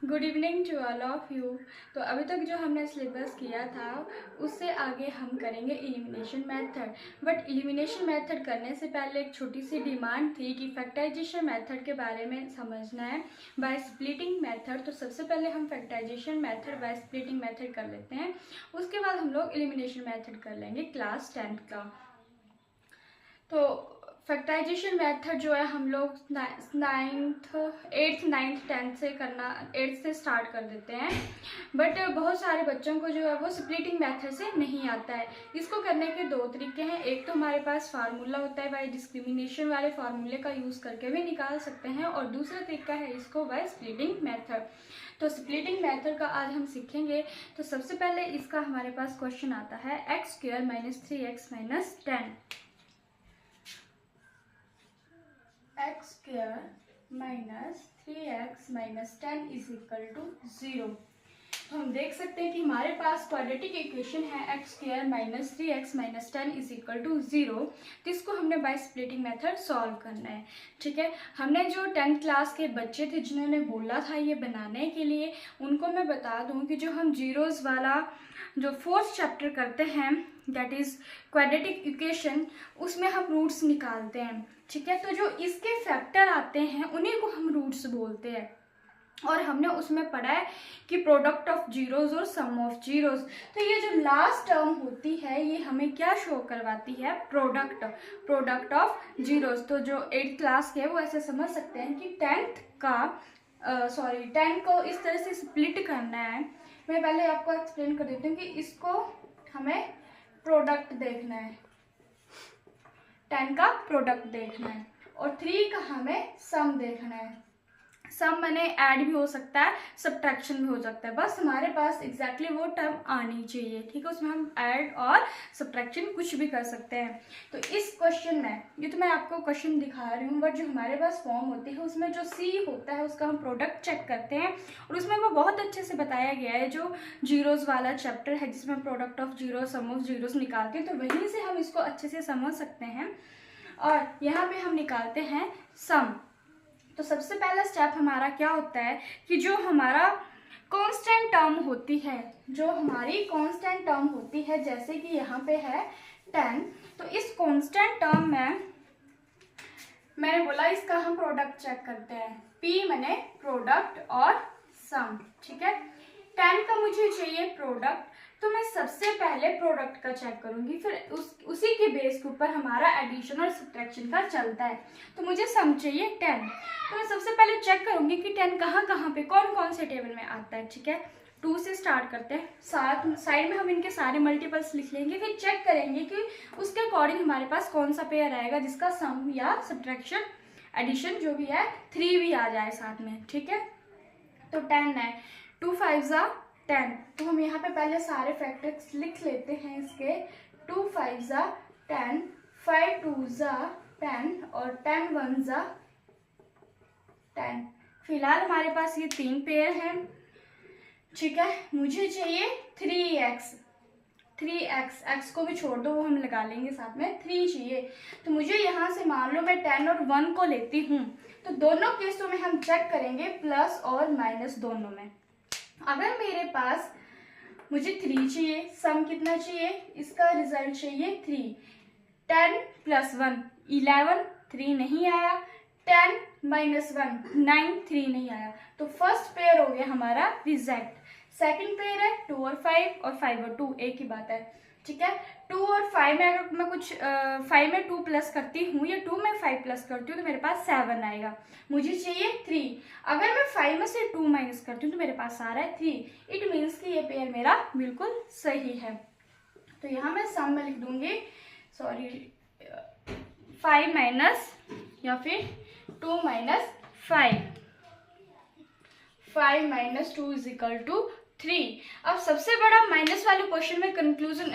Good evening to all of you. तो अभी तक जो हमने सिलेबस किया था उससे आगे हम करेंगे elimination method. But elimination method करने से पहले एक छोटी सी डिमांड थी कि फैक्टराइजेशन मेथड के बारे में समझना है बाय स्प्लिटिंग मेथड। तो सबसे पहले हम factorization method by splitting method कर लेते हैं, उसके बाद हम लोग एलिमिनेशन मेथड कर लेंगे क्लास 10th का। तो फैक्टराइजेशन मेथड जो है हम लोग 8th 9th 10th से करना, 8th से स्टार्ट कर देते हैं। बट बहुत सारे बच्चों को जो है वो स्प्लिटिंग मेथड से नहीं आता है। इसको करने के दो तरीके हैं। एक तो हमारे पास फार्मूला होता है, बाय डिस्क्रिमिनेशन वाले फार्मूले का यूज़ करके भी निकाल सकते हैं, और दूसरा तरीका है इसको बाय स्प्लिटिंग मेथड। तो स्प्लिटिंग मेथड का आज हम सीखेंगे। तो सबसे पहले इसका हमारे पास क्वेश्चन आता है x² - 3x - 10। x² - 3x - 10 is equal to 0। तो हम देख सकते हैं कि हमारे पास क्वाड्रेटिक इक्वेशन है x² - 3x - 10 is equal to 0। तो इसको हमने बाय स्प्लिटिंग मेथड सॉल्व करना है। ठीक है, हमने जो 10th क्लास के बच्चे थे जिन्होंने बोला था ये बनाने के लिए, उनको मैं बता दूं कि जो हम जीरोज़ वाला जो 4th चैप्टर करते हैं दैट इज़ क्वाड्रेटिक इक्वेशन, उसमें हम रूट्स निकालते हैं। ठीक है, तो जो इसके फैक्टर आते हैं उन्हीं को हम रूट्स बोलते हैं। और हमने उसमें पढ़ा है कि प्रोडक्ट ऑफ जीरोज और सम ऑफ जीरोज। तो ये जो लास्ट टर्म होती है ये हमें क्या शो करवाती है? Product of zeros. तो जो 8th क्लास के वो ऐसे समझ सकते हैं कि 10 को इस तरह से स्प्लिट करना है। मैं पहले आपको एक्सप्लेन कर देती हूँ कि इसको हमें प्रोडक्ट देखना है, 10 का प्रोडक्ट देखना है, और 3 का हमें सम देखना है। सम माने ऐड भी हो सकता है, सब्ट्रैक्शन भी हो सकता है, बस हमारे पास एग्जैक्टली वो टर्म आनी चाहिए। ठीक है, उसमें हम ऐड और सब्ट्रैक्शन कुछ भी कर सकते हैं। तो इस क्वेश्चन में, ये तो मैं आपको क्वेश्चन दिखा रही हूँ, बट जो हमारे पास फॉर्म होती है उसमें जो सी होता है उसका हम प्रोडक्ट चेक करते हैं, और उसमें वो बहुत अच्छे से बताया गया है। जो जीरोज़ वाला चैप्टर है जिसमें product of zero sum of zeros निकालते हैं, तो वहीं से हम इसको अच्छे से समझ सकते हैं। और यहाँ पे हम निकालते हैं सम। तो सबसे पहला स्टेप हमारा क्या होता है कि जो हमारा कांस्टेंट टर्म होती है, जो हमारी कांस्टेंट टर्म होती है, जैसे कि यहाँ पे है 10, तो इस कांस्टेंट टर्म में मैंने बोला इसका हम प्रोडक्ट चेक करते हैं। P माने प्रोडक्ट और सम। ठीक है, 10 का मुझे चाहिए प्रोडक्ट, तो मैं सबसे पहले प्रोडक्ट का चेक करूंगी, फिर उसी के बेस के ऊपर हमारा एडिशन और सब्ट्रैक्शन का चलता है। तो मुझे सम चाहिए 10, तो मैं सबसे पहले चेक करूंगी कि 10 कहाँ पे कौन कौन से टेबल में आता है। ठीक है, 2 से स्टार्ट करते हैं, साइड में हम इनके सारे मल्टीपल्स लिख लेंगे, फिर चेक करेंगे कि उसके अकॉर्डिंग हमारे पास कौन सा पेयर आएगा जिसका सम या सब्ट्रैक्शन एडिशन जो भी है 3 भी आ जाए साथ में। ठीक है, तो 10 है, 2 5 ज़ा 10, तो हम यहाँ पे पहले सारे फैक्टर्स लिख लेते हैं इसके। 2 5 ज़ा 10, 5 2 ज़ा 10 और 10 1 ज़ा 10। फिलहाल हमारे पास ये 3 पेयर हैं। ठीक है, मुझे चाहिए 3x, x को भी छोड़ दो, वो हम लगा लेंगे साथ में, 3 चाहिए। तो मुझे यहाँ से मान लो मैं 10 और 1 को लेती हूँ, तो दोनों केसों में हम चेक करेंगे प्लस और माइनस दोनों में। अगर मेरे पास मुझे 3 चाहिए, सम कितना चाहिए, इसका रिजल्ट चाहिए 3, 10 + 1 11, 3 नहीं आया, 10 - 1 9, 3 नहीं आया। तो फर्स्ट पेयर हो गया हमारा रिजेक्ट। सेकंड पेयर है 2 और 5, और 5 और 2 एक ही बात है। ठीक है, 2 और 5 में अगर मैं कुछ 5 में 2 प्लस करती हूँ या 2 में 5 प्लस करती हूँ तो मेरे पास 7 आएगा। मुझे चाहिए 3, अगर मैं 5 में से 2 माइनस करती हूँ तो मेरे पास आ रहा है 3। इट मीन्स कि ये पेयर मेरा बिल्कुल सही है। तो यहाँ मैं सम में लिख दूंगी 5 माइनस या फिर 2 minus 5, 5 minus 2 is equal to 3। अब सबसे बड़ा माइनस वाले क्वेश्चन में कंफ्यूजन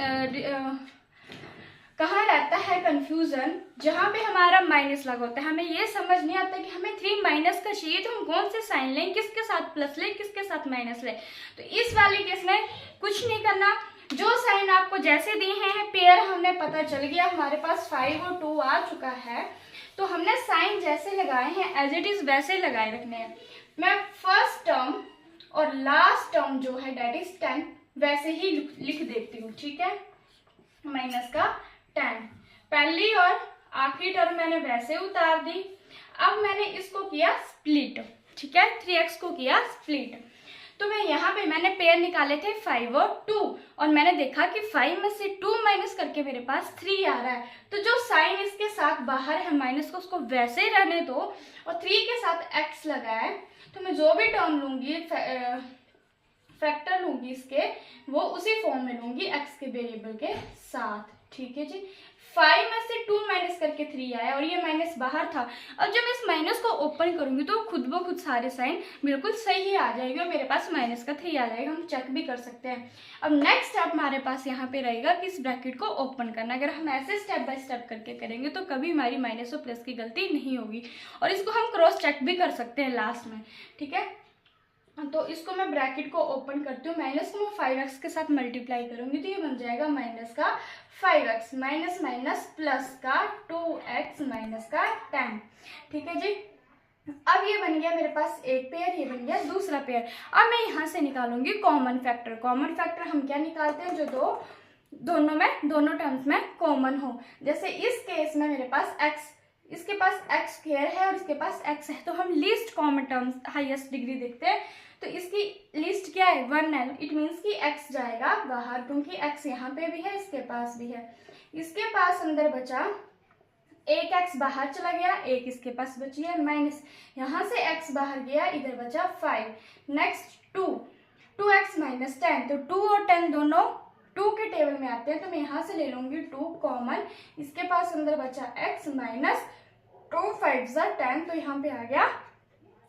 कहाँ रहता है? कंफ्यूजन जहाँ पे हमारा माइनस लगा होता है। हमें ये समझ नहीं आता कि हमें 3 माइनस का चाहिए तो हम कौन से साइन लें, किसके साथ प्लस लें, किसके साथ माइनस लें। तो इस वाले केस में कुछ नहीं करना, जो साइन आपको जैसे दिए हैं पेयर हमने पता चल गया, हमारे पास 5 और 2 आ चुका है, तो हमने साइन जैसे लगाए हैं एज इट इज वैसे लगाए रखने हैं। मैं फर्स्ट टर्म और लास्ट टर्म जो है डेट इज 10 वैसे ही लिख देती हूँ, ठीक है, माइनस का 10। पहली और आखिरी टर्म मैंने वैसे उतार दी। अब मैंने इसको किया स्प्लिट, ठीक है, 3x को किया स्प्लिट। तो मैं यहाँ पे मैंने पेयर निकाले थे 5 और 2 और मैंने देखा कि 5 में से 2 माइनस करके मेरे पास 3 आ रहा है। तो जो साइन इसके साथ बाहर है माइनस को, उसको वैसे ही रहने दो और 3 के साथ x लगा है। तो मैं जो भी टर्म लूंगी, फैक्टर लूंगी इसके, वो उसी फॉर्म में लूंगी x के वेरिएबल के साथ, ठीक है जी। 5 में से 2 माइनस करके 3 आया और ये माइनस बाहर था। अब जब मैं इस माइनस को ओपन करूंगी तो खुद ब खुद सारे साइन बिल्कुल सही आ जाएगी और मेरे पास माइनस का 3 आ जाएगा। हम चेक भी कर सकते हैं। अब नेक्स्ट स्टेप हमारे पास यहाँ पे रहेगा कि इस ब्रैकेट को ओपन करना। अगर हम ऐसे स्टेप बाय स्टेप करके करेंगे तो कभी हमारी माइनस और प्लस की गलती नहीं होगी और इसको हम क्रॉस चेक भी कर सकते हैं लास्ट में, ठीक है। तो इसको मैं ब्रैकेट को ओपन करती हूँ, माइनस को मैं 5x के साथ मल्टीप्लाई करूंगी तो ये बन जाएगा माइनस का 5x माइनस माइनस प्लस का 2x माइनस का 10, ठीक है जी। अब ये बन गया मेरे पास एक पेयर, ये बन गया दूसरा पेयर। अब मैं यहाँ से निकालूंगी कॉमन फैक्टर। कॉमन फैक्टर हम क्या निकालते हैं, जो दोनों टर्म्स में कॉमन हो। जैसे इस केस में मेरे पास x, इसके पास x स्क्वायर है और इसके पास x है, तो हम least common terms highest degree देखते हैं। तो इसकी लिस्ट क्या है, 1 है। इट मीन्स कि x जाएगा बाहर क्योंकि x यहाँ पे भी है, इसके पास भी है। इसके पास अंदर बचा एक x बाहर चला गया, एक इसके पास बची है माइनस, यहाँ से x बाहर गया, इधर बचा 5। नेक्स्ट 2x माइनस 10, तो 2 और 10 दोनों 2 के टेबल में आते हैं, तो मैं यहाँ से ले लूंगी 2 कॉमन। इसके पास अंदर बचा x माइनस 2 5 10, तो यहाँ पे आ गया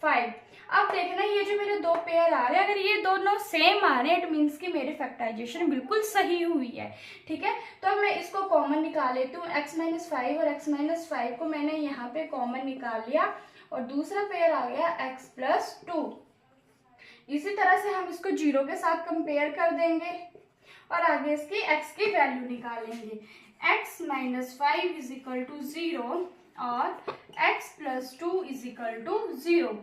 5। अब देखना ये जो मेरे दो पेयर आ रहे हैं, अगर ये दोनों सेम आ रहे हैं इट मीन्स कि मेरी फैक्टराइजेशन बिल्कुल सही हुई है, ठीक है। तो अब मैं इसको कॉमन निकाल लेती हूँ। x माइनस 5 और x माइनस 5 को मैंने यहाँ पे कॉमन निकाल लिया और दूसरा पेयर आ गया x प्लस 2। इसी तरह से हम इसको 0 के साथ कंपेयर कर देंगे और आगे इसकी x की वैल्यू निकालेंगे। x minus 5 is equal to 0 और x plus 2 is equal to 0।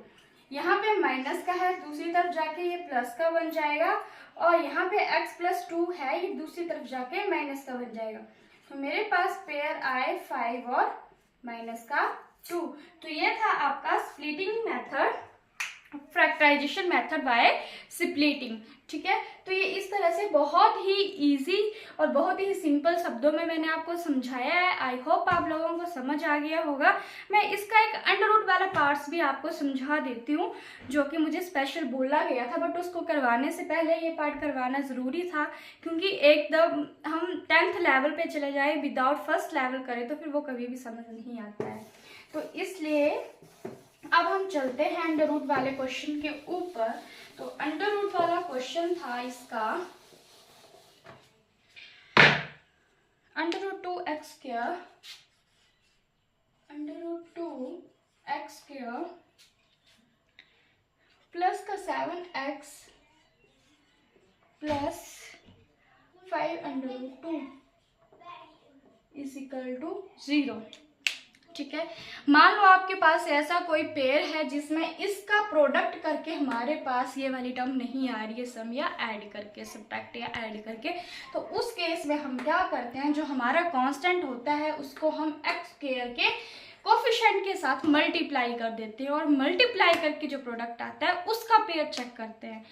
यहाँ पे माइनस का है, दूसरी तरफ जाके ये प्लस का बन जाएगा और यहाँ पे x प्लस 2 है, ये दूसरी तरफ जाके माइनस का बन जाएगा। तो मेरे पास पेयर आए 5 और माइनस का 2। तो ये था आपका splitting method, factorization method by splitting, ठीक है। तो ये इस तरह से बहुत ही इजी और बहुत ही सिंपल शब्दों में मैंने आपको समझाया है। आई होप आप लोगों को समझ आ गया होगा। मैं इसका एक अंडर रूट वाला पार्ट्स भी आपको समझा देती हूँ जो कि मुझे स्पेशल बोला गया था, बट उसको करवाने से पहले ये पार्ट करवाना ज़रूरी था क्योंकि एकदम हम 10th लेवल पे चले जाए विदाउट फर्स्ट लेवल करें तो फिर वो कभी भी समझ नहीं आता है। तो इसलिए अब हम चलते हैं अंडर रूट वाले क्वेश्चन के ऊपर। तो अंडर रूट वाला क्वेश्चन था इसका under root 2x square, under root 2x square plus का 7x plus 5 under root 2 is equal to 0, ठीक है। मान लो आपके पास ऐसा कोई पेयर है जिसमें इसका प्रोडक्ट करके हमारे पास ये वाली टर्म नहीं आ रही है, सम या ऐड करके, सब्ट्रैक्ट या ऐड करके। तो उस केस में हम क्या करते हैं, जो हमारा कांस्टेंट होता है उसको हम x स्क्वायर के कोफिशिएंट के साथ मल्टीप्लाई कर देते हैं और मल्टीप्लाई करके जो प्रोडक्ट आता है उसका पेयर चेक करते हैं,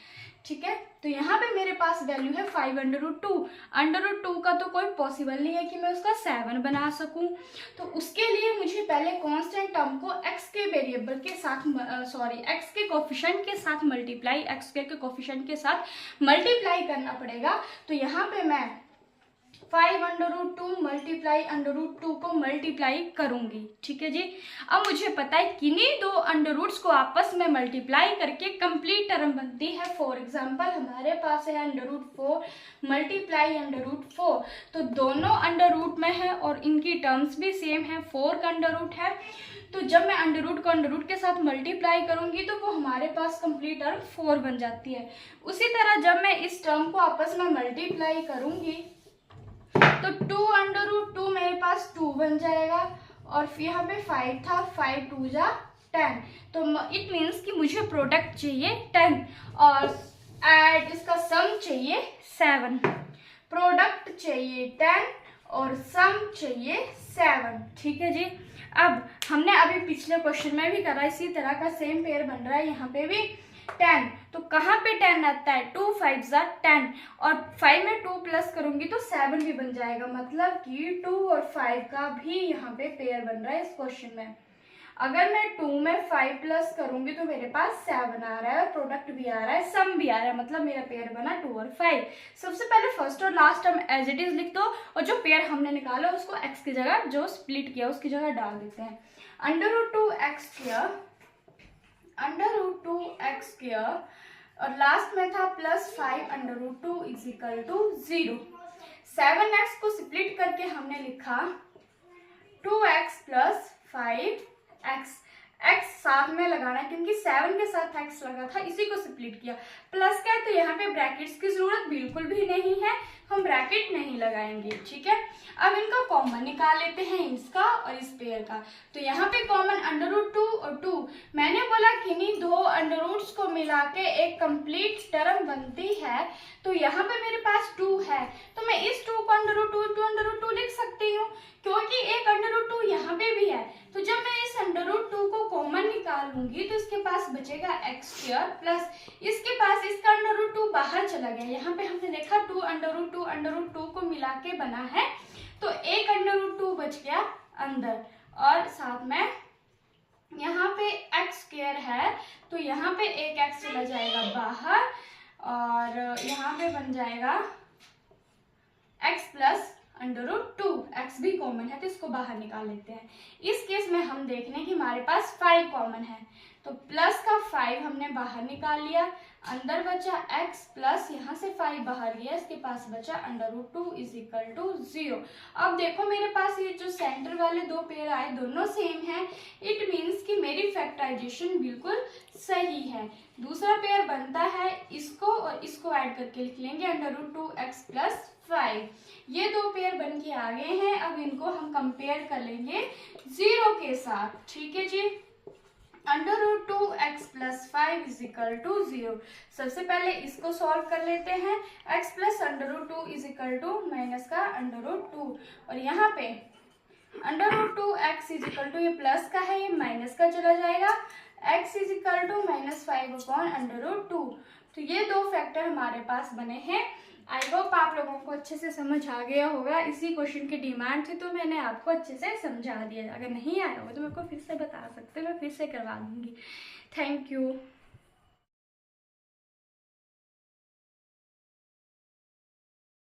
ठीक है। तो यहाँ पे मेरे पास वैल्यू है 5 अंडर रूट 2। अंडर रूट 2 का तो कोई पॉसिबल नहीं है कि मैं उसका 7 बना सकूं, तो उसके लिए मुझे पहले कांस्टेंट टर्म को x के वेरिएबल के साथ x के कोफिशिएंट के साथ मल्टीप्लाई, x स्क्वायर के कोफिशिएंट के साथ मल्टीप्लाई करना पड़ेगा। तो यहाँ पे मैं 5 under root 2 multiply under root 2 को मल्टीप्लाई करूंगी, ठीक है जी। अब मुझे पता है किन्हीं दो अंडर रूट्स को आपस में मल्टीप्लाई करके कंप्लीट टर्म बनती है। फॉर एग्जांपल हमारे पास है under root 4 multiply under root 4, तो दोनों अंडर रूट में है और इनकी टर्म्स भी सेम है, 4 का अंडर रूट है। तो जब मैं अंडर रूट को अंडर रूट के साथ मल्टीप्लाई करूंगी तो वो हमारे पास कंप्लीट टर्म 4 बन जाती है। उसी तरह जब मैं इस टर्म को आपस में मल्टीप्लाई करूंगी तो 2 अंडर रूट 2 मेरे पास 2 बन जाएगा और फिर यहाँ पे 5 था, 5 2 जा 10, तो इट मीन्स कि मुझे प्रोडक्ट चाहिए 10 और एड इसका सम चाहिए 7। प्रोडक्ट चाहिए 10 और सम चाहिए 7। ठीक है जी। अब हमने अभी पिछले क्वेश्चन में भी करा, इसी तरह का सेम पेयर बन रहा है यहाँ पे भी 10। तो कहाँ पे 10 आता है? 2 5 10 और 5 में 2 प्लस करूंगी तो 7 भी बन जाएगा, मतलब कि 2 और 5 का भी यहाँ पे पेयर बन रहा है इस क्वेश्चन में। अगर मैं 2 में 5 प्लस करूंगी तो मेरे पास 7 आ रहा है और प्रोडक्ट भी आ रहा है, सम भी आ रहा है, मतलब मेरा पेयर बना 2 और 5। सबसे पहले फर्स्ट और लास्ट हम एज इट इज लिख दो और जो पेयर हमने निकाला उसको x की जगह, जो स्प्लिट किया उसकी जगह डाल देते हैं। √2x स्क्वायर और लास्ट में था +5 √2 = 0। 7x को स्प्लिट करके हमने लिखा 2x + 5x। x साथ में लगाना है क्योंकि 7 के साथ x लगा था, इसी को स्प्लिट किया। प्लस का है तो यहाँ पे ब्रैकेट्स की जरूरत बिल्कुल भी नहीं है, हम ब्रैकेट नहीं लगाएंगे। ठीक है, अब इनका कॉमन निकाल लेते हैं, इसका और इस पेयर का। तो यहाँ पे कॉमन √2 और 2, मैंने बोला किन्हीं दो अंडर रूट्स को मिला के एक कंप्लीट टर्म बनती है, तो यहाँ पे मेरे पास 2 है तो मैं इस 2 को √2 लिख सकती हूँ क्योंकि एक √2 यहाँ पे भी है। तो जब मैं इस √2 को कॉमन निकालूंगी तो इसके पास बचेगा x² प्लस इसके पास इसका √2 बाहर चला गया। यहाँ पे हमने देखा 2 √2 को मिला के बना है, तो एक √2 बच गया अंदर और साथ में यहाँ पे x² है तो यहाँ पे एक x चला जाएगा बाहर और यहाँ पे बन जाएगा x + √2। x भी कॉमन है तो इसको बाहर निकाल लेते हैं। इस केस में हम देख रहे हैं कि हमारे पास 5 कॉमन है, तो प्लस का 5 हमने बाहर निकाल लिया, अंदर बचा x प्लस यहाँ से 5 बाहर गया, इसके पास बचा √2 = 0। अब देखो मेरे पास ये जो सेंटर वाले दो पेयर आए दोनों सेम हैं, इट मीन्स कि मेरी फैक्टराइजेशन बिल्कुल सही है। दूसरा पेयर बनता है इसको और इसको ऐड करके लिख लेंगे √2x + 5। ये दो पेयर बन के आ गए हैं, अब इनको हम कंपेयर कर लेंगे 0 के साथ। ठीक है जी, √2x + 5 = 0। सबसे पहले इसको सॉल्व कर लेते हैं। x + √2 = -√2 और यहाँ पे √2x = ये प्लस का है, ये माइनस का चला जाएगा, x = -5/√2। तो ये दो फैक्टर हमारे पास बने हैं। आई होप आप लोगों को अच्छे से समझ आ गया होगा। इसी क्वेश्चन की डिमांड थी तो मैंने आपको अच्छे से समझा दिया। अगर नहीं आया होगा तो मेरे को फिर से बता सकते हो, मैं फिर से करवा दूंगी। Thank you.